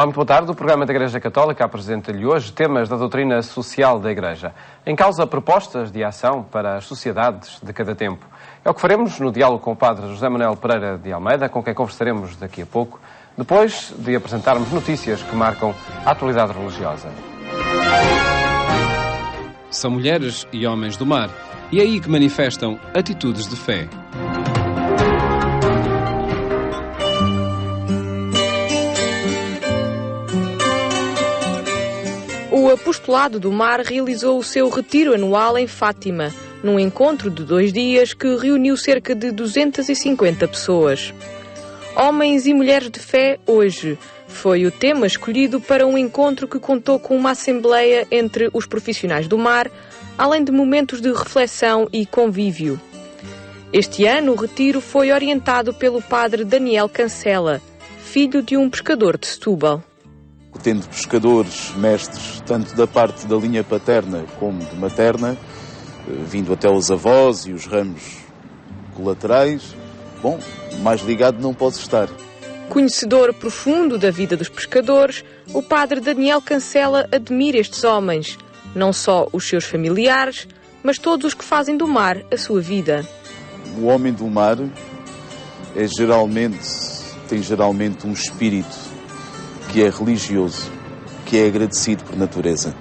Olá, muito boa tarde. O programa da Igreja Católica apresenta-lhe hoje temas da doutrina social da Igreja. Em causa, propostas de ação para as sociedades de cada tempo. É o que faremos no diálogo com o Padre José Manuel Pereira de Almeida, com quem conversaremos daqui a pouco, depois de apresentarmos notícias que marcam a atualidade religiosa. São mulheres e homens do mar, e é aí que manifestam atitudes de fé. O Apostolado do Mar realizou o seu retiro anual em Fátima, num encontro de 2 dias que reuniu cerca de 250 pessoas. Homens e mulheres de fé hoje foi o tema escolhido para um encontro que contou com uma assembleia entre os profissionais do mar, além de momentos de reflexão e convívio. Este ano o retiro foi orientado pelo padre Daniel Cancela, filho de um pescador de Setúbal. Tendo pescadores, mestres, tanto da parte da linha paterna como de materna, vindo até os avós e os ramos colaterais, mais ligado não posso estar. Conhecedor profundo da vida dos pescadores, o padre Daniel Cancela admira estes homens, não só os seus familiares, mas todos os que fazem do mar a sua vida. O homem do mar tem geralmente um espírito que é religioso, que é agradecido por natureza,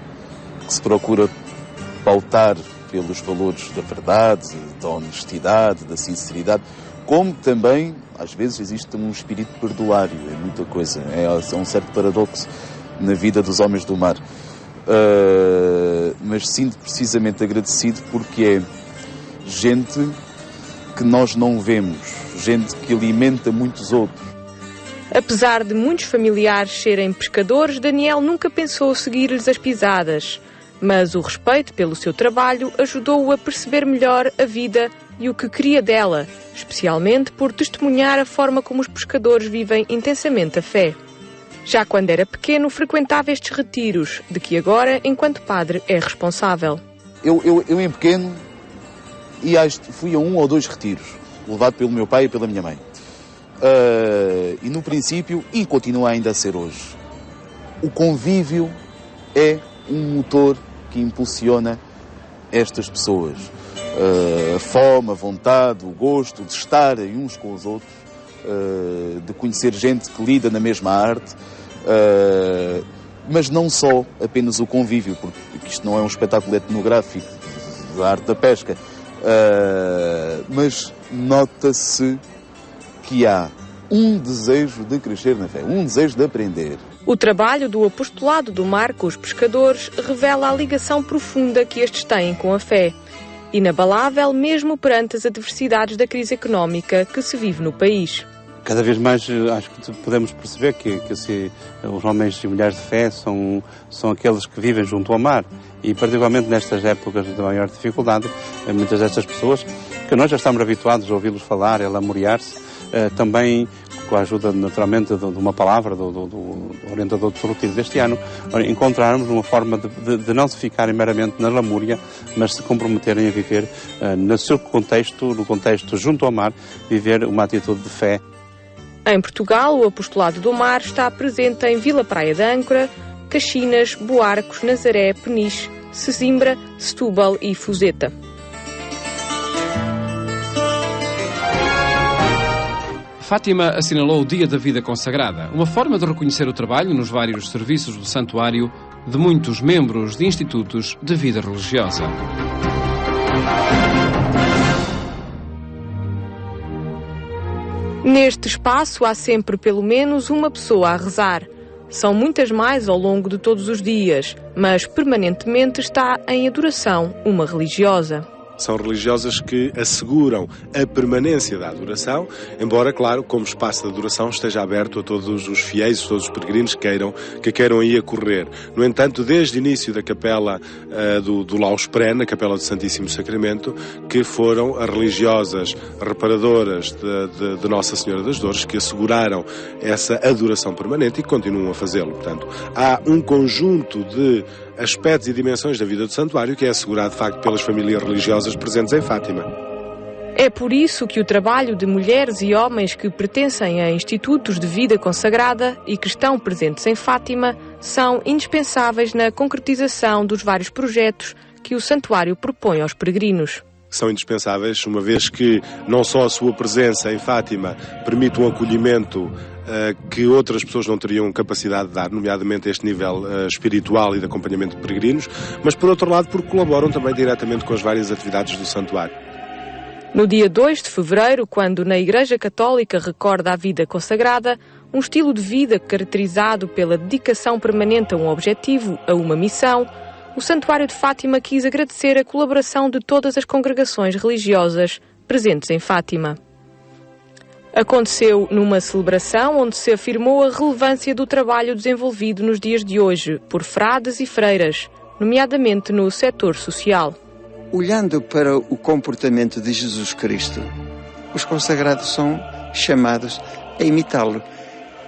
que se procura pautar pelos valores da verdade, da honestidade, da sinceridade, como também, às vezes, existe um espírito perdoário, é muita coisa, é um certo paradoxo na vida dos homens do mar. Mas sinto precisamente agradecido porque é gente que nós não vemos, gente que alimenta muitos outros. Apesar de muitos familiares serem pescadores, Daniel nunca pensou seguir-lhes as pisadas. Mas o respeito pelo seu trabalho ajudou-o a perceber melhor a vida e o que queria dela, especialmente por testemunhar a forma como os pescadores vivem intensamente a fé. Já quando era pequeno, frequentava estes retiros, de que agora, enquanto padre, é responsável. Eu em pequeno, fui a 1 ou 2 retiros, levado pelo meu pai e pela minha mãe. E no princípio, e continua ainda a ser hoje, o convívio é um motor que impulsiona estas pessoas. A fome, a vontade, o gosto de estarem uns com os outros, de conhecer gente que lida na mesma arte, mas não só apenas o convívio, porque isto não é um espetáculo etnográfico da arte da pesca, mas nota-se que há um desejo de crescer na fé, um desejo de aprender. O trabalho do Apostolado do Mar com os pescadores revela a ligação profunda que estes têm com a fé, inabalável mesmo perante as adversidades da crise económica que se vive no país. Cada vez mais acho que podemos perceber que os homens e mulheres de fé são aqueles que vivem junto ao mar e particularmente nestas épocas de maior dificuldade, muitas destas pessoas que nós já estamos habituados a ouvi-los falar, a lamorear-se, também com a ajuda naturalmente de uma palavra do orientador do retiro deste ano, encontrarmos uma forma de não se ficarem meramente na lamúria, mas se comprometerem a viver no seu contexto, no contexto junto ao mar, viver uma atitude de fé. Em Portugal, o Apostolado do Mar está presente em Vila Praia de Âncora, Caxinas, Boarcos, Nazaré, Peniche, Sesimbra, Setúbal e Fuzeta. Fátima assinalou o Dia da Vida Consagrada, uma forma de reconhecer o trabalho nos vários serviços do santuário de muitos membros de institutos de vida religiosa. Neste espaço há sempre pelo menos uma pessoa a rezar. São muitas mais ao longo de todos os dias, mas permanentemente está em adoração uma religiosa. São religiosas que asseguram a permanência da adoração, embora, claro, como espaço de adoração esteja aberto a todos os fiéis, todos os peregrinos que queiram aí acorrer. No entanto, desde o início da capela do Laus Pré, na capela do Santíssimo Sacramento, que foram as religiosas reparadoras de Nossa Senhora das Dores que asseguraram essa adoração permanente e continuam a fazê-lo. Portanto, há um conjunto de aspectos e dimensões da vida do santuário que é assegurado, de facto, pelas famílias religiosas presentes em Fátima. É por isso que o trabalho de mulheres e homens que pertencem a institutos de vida consagrada e que estão presentes em Fátima são indispensáveis na concretização dos vários projetos que o santuário propõe aos peregrinos. São indispensáveis, uma vez que não só a sua presença em Fátima permite um acolhimento que outras pessoas não teriam capacidade de dar, nomeadamente a este nível espiritual e de acompanhamento de peregrinos, mas por outro lado porque colaboram também diretamente com as várias atividades do santuário. No dia 2 de fevereiro, quando na Igreja Católica recorda a vida consagrada, um estilo de vida caracterizado pela dedicação permanente a um objetivo, a uma missão, o Santuário de Fátima quis agradecer a colaboração de todas as congregações religiosas presentes em Fátima. Aconteceu numa celebração onde se afirmou a relevância do trabalho desenvolvido nos dias de hoje por frades e freiras, nomeadamente no setor social. Olhando para o comportamento de Jesus Cristo, os consagrados são chamados a imitá-lo.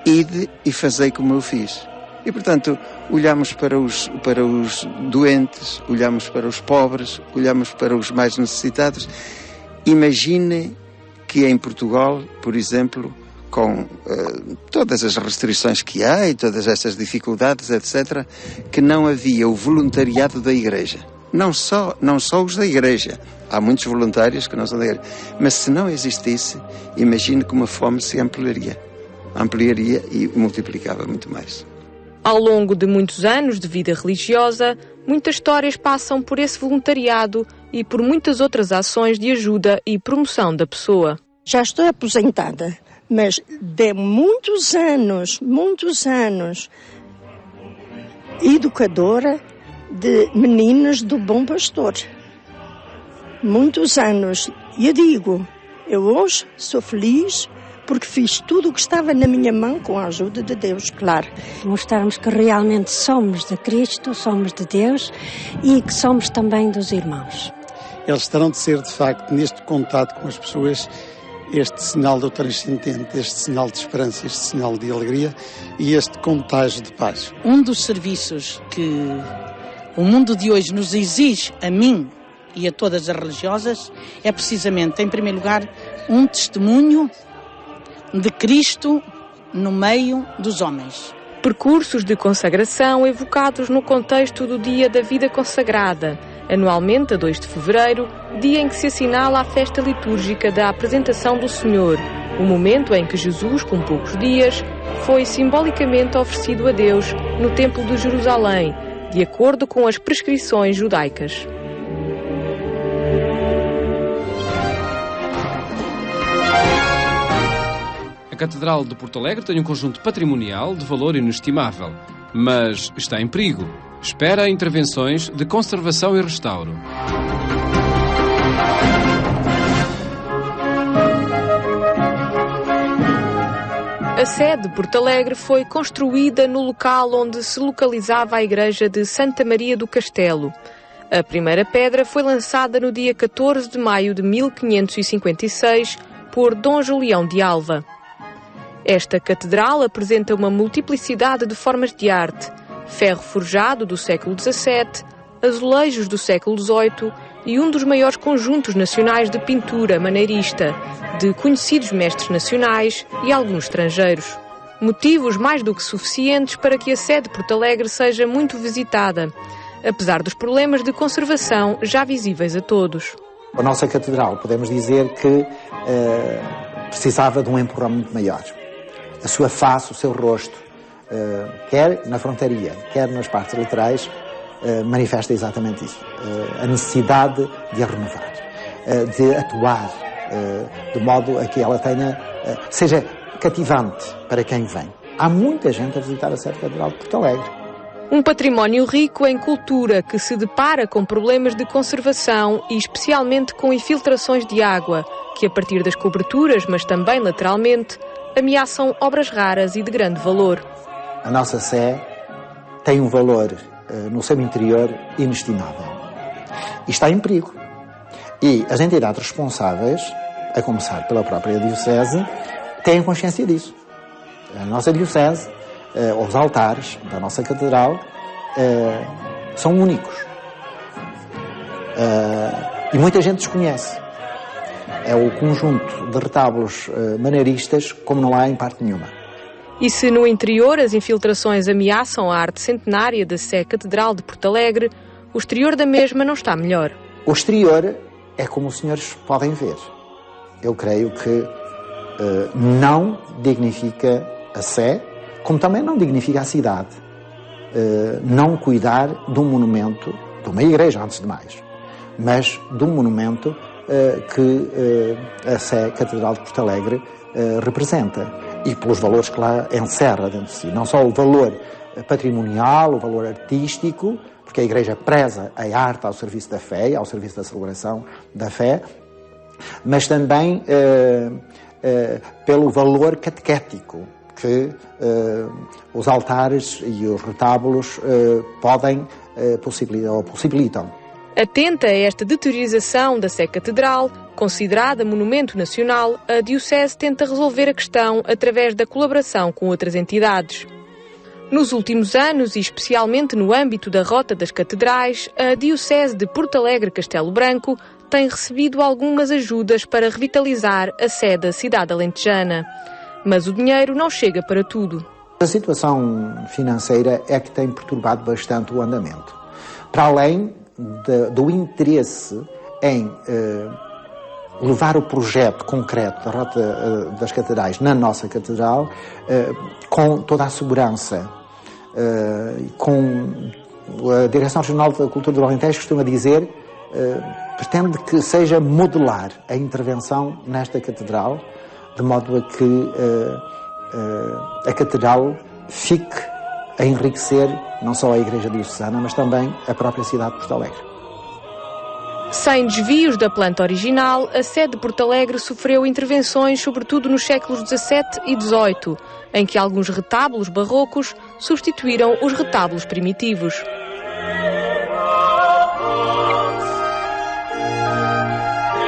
Ide e fazei como eu fiz. E, portanto, olhamos para os doentes, olhamos para os pobres, olhamos para os mais necessitados. Imagine que em Portugal, por exemplo, com todas as restrições que há e todas estas dificuldades, etc., que não havia o voluntariado da Igreja. Não só os da Igreja. Há muitos voluntários que não são da Igreja. Mas se não existisse, imagine como a fome se ampliaria e multiplicava muito mais. Ao longo de muitos anos de vida religiosa, muitas histórias passam por esse voluntariado e por muitas outras ações de ajuda e promoção da pessoa. Já estou aposentada, mas de muitos anos, educadora de meninos do Bom Pastor. Muitos anos. E eu digo, eu hoje sou feliz porque fiz tudo o que estava na minha mão com a ajuda de Deus, claro. Mostrarmos que realmente somos de Cristo, somos de Deus e que somos também dos irmãos. Eles terão de ser, de facto, neste contato com as pessoas, este sinal do transcendente, este sinal de esperança, este sinal de alegria e este contágio de paz. Um dos serviços que o mundo de hoje nos exige, a mim e a todas as religiosas, é precisamente, em primeiro lugar, um testemunho de Cristo no meio dos homens. Percursos de consagração evocados no contexto do Dia da Vida Consagrada, anualmente a 2 de fevereiro, dia em que se assinala a festa litúrgica da apresentação do Senhor, o momento em que Jesus, com poucos dias, foi simbolicamente oferecido a Deus no Templo de Jerusalém, de acordo com as prescrições judaicas. A Catedral de Porto Alegre tem um conjunto patrimonial de valor inestimável, mas está em perigo. Espera intervenções de conservação e restauro. A sede de Porto Alegre foi construída no local onde se localizava a igreja de Santa Maria do Castelo. A primeira pedra foi lançada no dia 14 de maio de 1556 por Dom Julião de Alva. Esta catedral apresenta uma multiplicidade de formas de arte, ferro forjado do século XVII, azulejos do século XVIII e um dos maiores conjuntos nacionais de pintura maneirista, de conhecidos mestres nacionais e alguns estrangeiros. Motivos mais do que suficientes para que a sede de Porto Alegre seja muito visitada, apesar dos problemas de conservação já visíveis a todos. A nossa catedral, podemos dizer que precisava de um empurrão muito maior. A sua face, o seu rosto, quer na frontaria, quer nas partes laterais, manifesta exatamente isso. A necessidade de a renovar, de atuar, de modo a que ela seja cativante para quem vem. Há muita gente a visitar a sede catedral de Porto Alegre. Um património rico em cultura que se depara com problemas de conservação e especialmente com infiltrações de água, que a partir das coberturas, mas também lateralmente, ameaçam obras raras e de grande valor. A nossa Sé tem um valor no seu interior inestimável. E está em perigo. E as entidades responsáveis, a começar pela própria Diocese, têm consciência disso. A nossa Diocese, os altares da nossa Catedral, são únicos. E muita gente desconhece. é o conjunto de retábulos maneiristas como não há em parte nenhuma. E se no interior as infiltrações ameaçam a arte centenária da Sé Catedral de Porto Alegre, o exterior da mesma não está melhor. O exterior é como os senhores podem ver. Eu creio que não dignifica a Sé, como também não dignifica a cidade. Não cuidar de um monumento, de uma igreja antes de mais, mas de um monumento que a Sé Catedral de Porto Alegre representa, e pelos valores que lá encerra dentro de si. Não só o valor patrimonial, o valor artístico, porque a Igreja preza a arte ao serviço da fé, ao serviço da celebração da fé, mas também pelo valor catequético que os altares e os retábulos podem possibilitam. Atenta a esta deteriorização da Sé Catedral, considerada monumento nacional, a Diocese tenta resolver a questão através da colaboração com outras entidades. Nos últimos anos, e especialmente no âmbito da Rota das Catedrais, a Diocese de Porto Alegre-Castelo Branco tem recebido algumas ajudas para revitalizar a sé da cidade alentejana. Mas o dinheiro não chega para tudo. A situação financeira é que tem perturbado bastante o andamento. Para além do interesse em levar o projeto concreto da Rota das Catedrais na nossa catedral com toda a segurança, com a Direção Regional da Cultura do Alentejo costuma dizer, pretende que seja modelar a intervenção nesta catedral, de modo a que a catedral fique a enriquecer não só a Igreja Diocesana, mas também a própria cidade de Porto Alegre. Sem desvios da planta original, a sé de Porto Alegre sofreu intervenções sobretudo nos séculos XVII e XVIII, em que alguns retábulos barrocos substituíram os retábulos primitivos.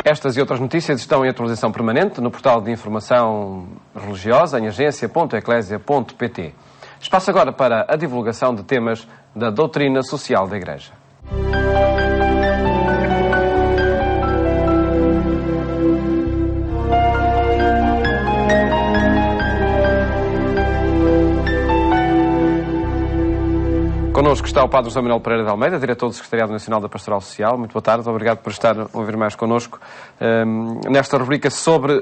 Estas e outras notícias estão em atualização permanente no portal de informação religiosa em agência.eclesia.pt. Espaço agora para a divulgação de temas da doutrina social da Igreja. Connosco está o Padre José Manuel Pereira de Almeida, diretor do Secretariado Nacional da Pastoral Social. Muito boa tarde, obrigado por estar a ouvir mais connosco nesta rubrica sobre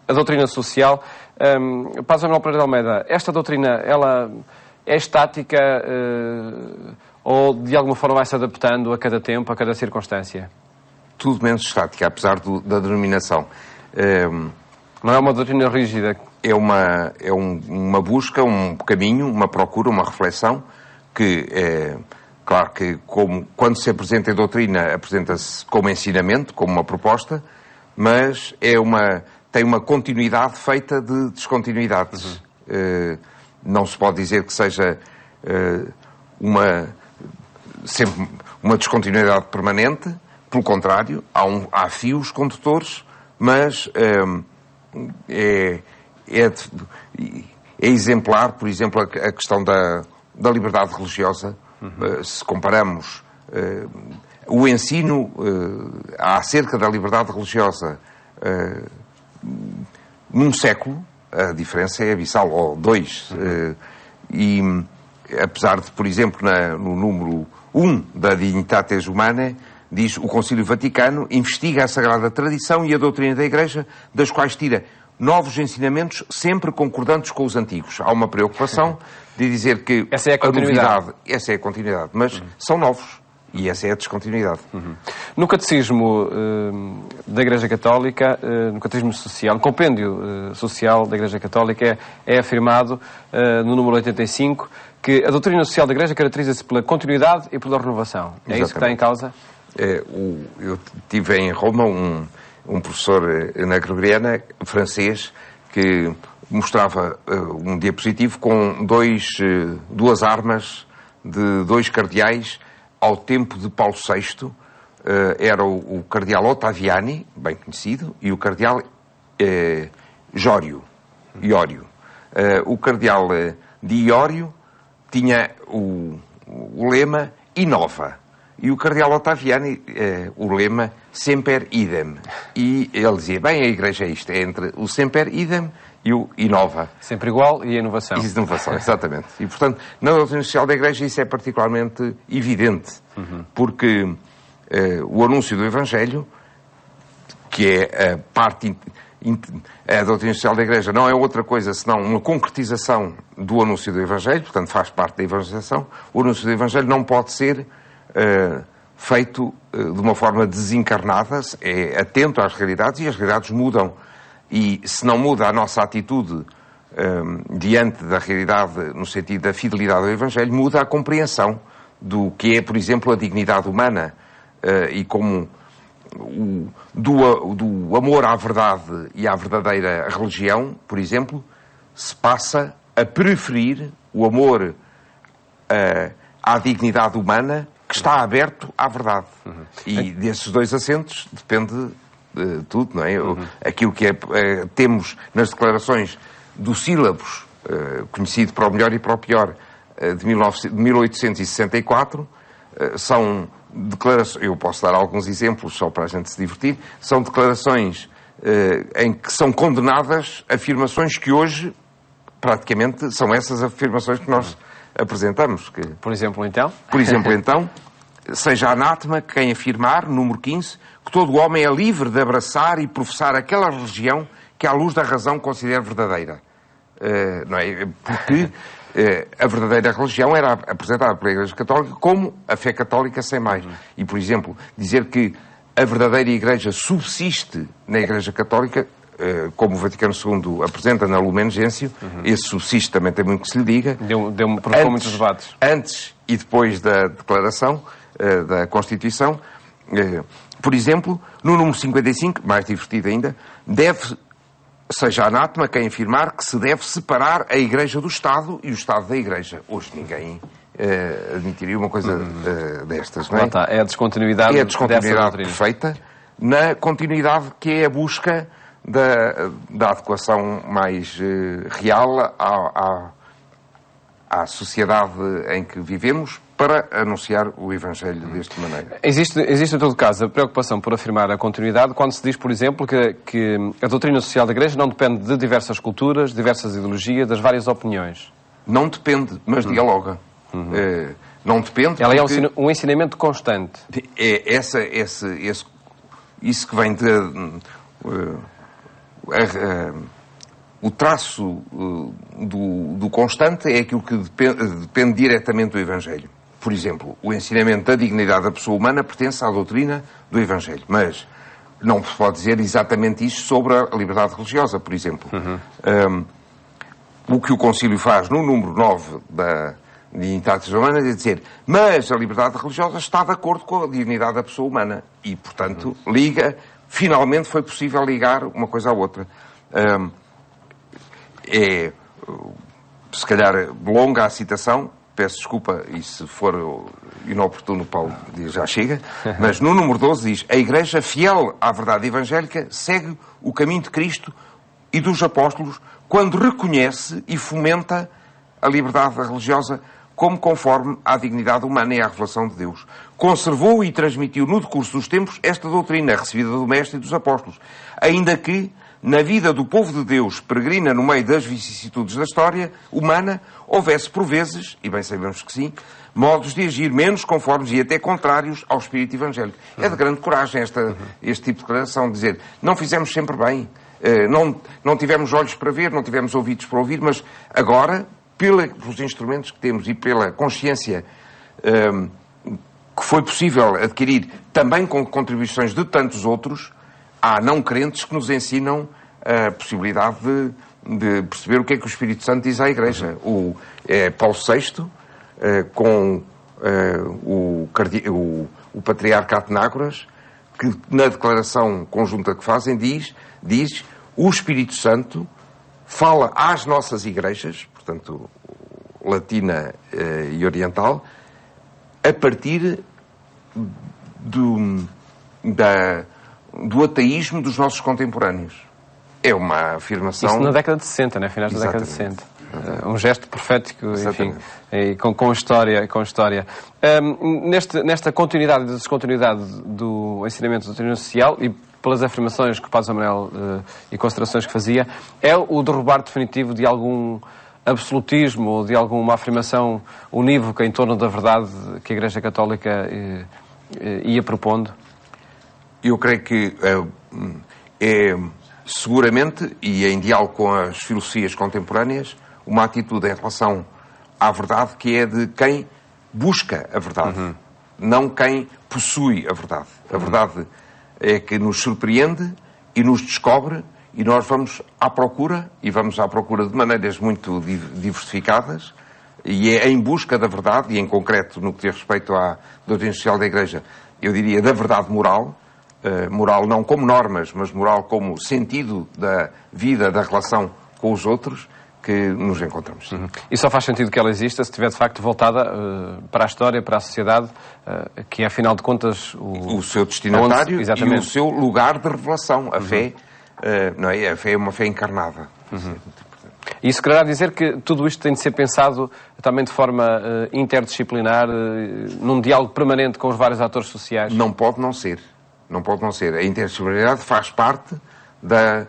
a doutrina social. Padre José Manuel Pereira de Almeida, esta doutrina, ela é estática ou de alguma forma vai se adaptando a cada tempo, a cada circunstância? Tudo menos estática, apesar da denominação. Não é uma doutrina rígida? É uma busca, um caminho, uma procura, uma reflexão, que claro que quando se apresenta em doutrina, apresenta-se como ensinamento, como uma proposta, mas tem uma continuidade feita de descontinuidades. Não se pode dizer que seja sempre uma descontinuidade permanente, pelo contrário, há fios condutores, mas é exemplar, por exemplo, a questão da liberdade religiosa. Se comparamos o ensino acerca da liberdade religiosa num século, a diferença é abissal, ou dois. E apesar de, por exemplo, no número 1 da Dignitatis Humanae, diz o Concílio Vaticano investiga a sagrada tradição e a doutrina da Igreja, das quais tira novos ensinamentos sempre concordantes com os antigos. Há uma preocupação de dizer que essa é a continuidade. Essa é a continuidade, mas são novos. E essa é a descontinuidade. No Catecismo da Igreja Católica, no Catecismo Social, no Compêndio Social da Igreja Católica, é afirmado, no número 85, que a doutrina social da Igreja caracteriza-se pela continuidade e pela renovação. É isso que está em causa? Eu tive em Roma um professor na Gregoriana, francês, que mostrava um diapositivo com duas armas de dois cardeais ao tempo de Paulo VI. Era o cardeal Ottaviani, bem conhecido, e o cardeal Iorio. O cardeal de Iorio tinha o lema Inova. E o cardeal Ottaviani, o lema, semper idem. E ele dizia, bem, a Igreja é isto, é entre o semper idem e o inova. Sempre igual e a inovação. E inovação, exatamente. E, portanto, na doutrina social da Igreja isso é particularmente evidente, porque o anúncio do Evangelho, que é a parte... A doutrina social da Igreja não é outra coisa senão uma concretização do anúncio do Evangelho, portanto faz parte da evangelização. O anúncio do Evangelho não pode ser feito de uma forma desencarnada, é atento às realidades, e as realidades mudam. E se não muda a nossa atitude diante da realidade, no sentido da fidelidade ao Evangelho, muda a compreensão do que é, por exemplo, a dignidade humana e como do amor à verdade e à verdadeira religião, por exemplo, se passa a preferir o amor à dignidade humana que está aberto à verdade. E desses dois assentos depende de tudo, não é? Aquilo que temos nas declarações do Sílabus, conhecido para o melhor e para o pior, de 1864, são declarações, eu posso dar alguns exemplos só para a gente se divertir, são declarações em que são condenadas afirmações que hoje, praticamente, são essas afirmações que nós apresentamos. Que, por exemplo, então? Por exemplo, então, seja anátema quem afirmar, número 15, que todo homem é livre de abraçar e professar aquela religião que à luz da razão considera verdadeira. Não é? Porque a verdadeira religião era apresentada pela Igreja Católica como a fé católica sem mais. E, por exemplo, dizer que a verdadeira Igreja subsiste na Igreja Católica, como o Vaticano II apresenta na Lumen Gentium, esse subsiste também tem muito que se lhe diga. Provocou muitos debates. Antes e depois da declaração da Constituição, por exemplo, no número 55, mais divertido ainda, seja anátema quem afirmar que se deve separar a Igreja do Estado e o Estado da Igreja. Hoje ninguém admitiria uma coisa destas, não é? É a descontinuidade, perfeita na continuidade que é a busca da adequação mais real à sociedade em que vivemos para anunciar o Evangelho desta maneira. Existe, em todo caso, a preocupação por afirmar a continuidade quando se diz, por exemplo, que a doutrina social da Igreja não depende de diversas culturas, diversas ideologias, das várias opiniões. Não depende, mas dialoga. Não depende. Ela é um ensinamento constante. É isso que vem de... o traço do constante é aquilo que depende diretamente do Evangelho. Por exemplo, o ensinamento da dignidade da pessoa humana pertence à doutrina do Evangelho, mas não se pode dizer exatamente isto sobre a liberdade religiosa, por exemplo. O que o Concílio faz no número 9 da Dignitatis Humanae é dizer, mas a liberdade religiosa está de acordo com a dignidade da pessoa humana e, portanto, finalmente foi possível ligar uma coisa à outra. Se calhar longa a citação, peço desculpa, e se for inoportuno, Paulo já chega, mas no número 12 diz, a Igreja, fiel à verdade evangélica, segue o caminho de Cristo e dos apóstolos quando reconhece e fomenta a liberdade religiosa como conforme à dignidade humana e à revelação de Deus. Conservou e transmitiu no decurso dos tempos esta doutrina recebida do Mestre e dos apóstolos, ainda que na vida do povo de Deus, peregrina no meio das vicissitudes da história humana, houvesse por vezes, e bem sabemos que sim, modos de agir menos conformes e até contrários ao espírito evangélico. É de grande coragem este tipo de declaração, de dizer, não fizemos sempre bem, não tivemos olhos para ver, não tivemos ouvidos para ouvir, mas agora, pelos instrumentos que temos e pela consciência que foi possível adquirir, também com contribuições de tantos outros, há não crentes que nos ensinam a possibilidade de perceber o que é que o Espírito Santo diz à Igreja. Paulo VI, com o Patriarca Atenágoras, que na declaração conjunta que fazem diz o Espírito Santo fala às nossas igrejas, portanto, latina e oriental, a partir do ateísmo dos nossos contemporâneos. É uma afirmação... Isso na década de 60, né? Finais da década de 60. Um gesto profético, enfim, e com história. Nesta continuidade e descontinuidade do ensinamento da doutrina social e pelas afirmações que o Padre Manuel e considerações que fazia, é o derrubar definitivo de algum absolutismo ou de alguma afirmação unívoca em torno da verdade que a Igreja Católica ia propondo? Eu creio que é seguramente, e em diálogo com as filosofias contemporâneas, uma atitude em relação à verdade que é de quem busca a verdade, não quem possui a verdade. A verdade é que nos surpreende e nos descobre, e nós vamos à procura, e vamos à procura de maneiras muito diversificadas, e é em busca da verdade, e em concreto no que diz respeito à doutrina social da Igreja, eu diria da verdade moral, moral não como normas, mas moral como sentido da vida, da relação com os outros, que nos encontramos. E só faz sentido que ela exista se estiver de facto voltada para a história, para a sociedade, que é afinal de contas o seu destinatário e o seu lugar de revelação. A fé, não é? A fé é uma fé encarnada. Isso quererá dizer que tudo isto tem de ser pensado também de forma interdisciplinar, num diálogo permanente com os vários atores sociais? Não pode não ser. Não pode não ser. A interdisciplinaridade faz parte da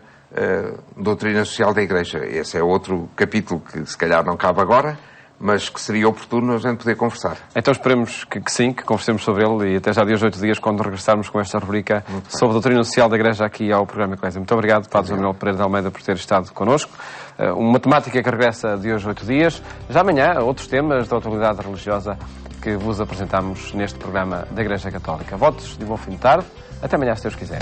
doutrina social da Igreja. Esse é outro capítulo que se calhar não cabe agora, mas que seria oportuno a gente poder conversar. Então esperemos que sim, que conversemos sobre ele, e até já de hoje 8 dias, quando regressarmos com esta rubrica sobre a doutrina social da Igreja aqui ao programa Eclésia. Muito obrigado, Padre Manuel Pereira de Almeida, por ter estado connosco. Uma temática que regressa de hoje 8 dias. Já amanhã, outros temas da atualidade religiosa que vos apresentamos neste programa da Igreja Católica. Votos de bom fim de tarde. Até amanhã, se Deus quiser.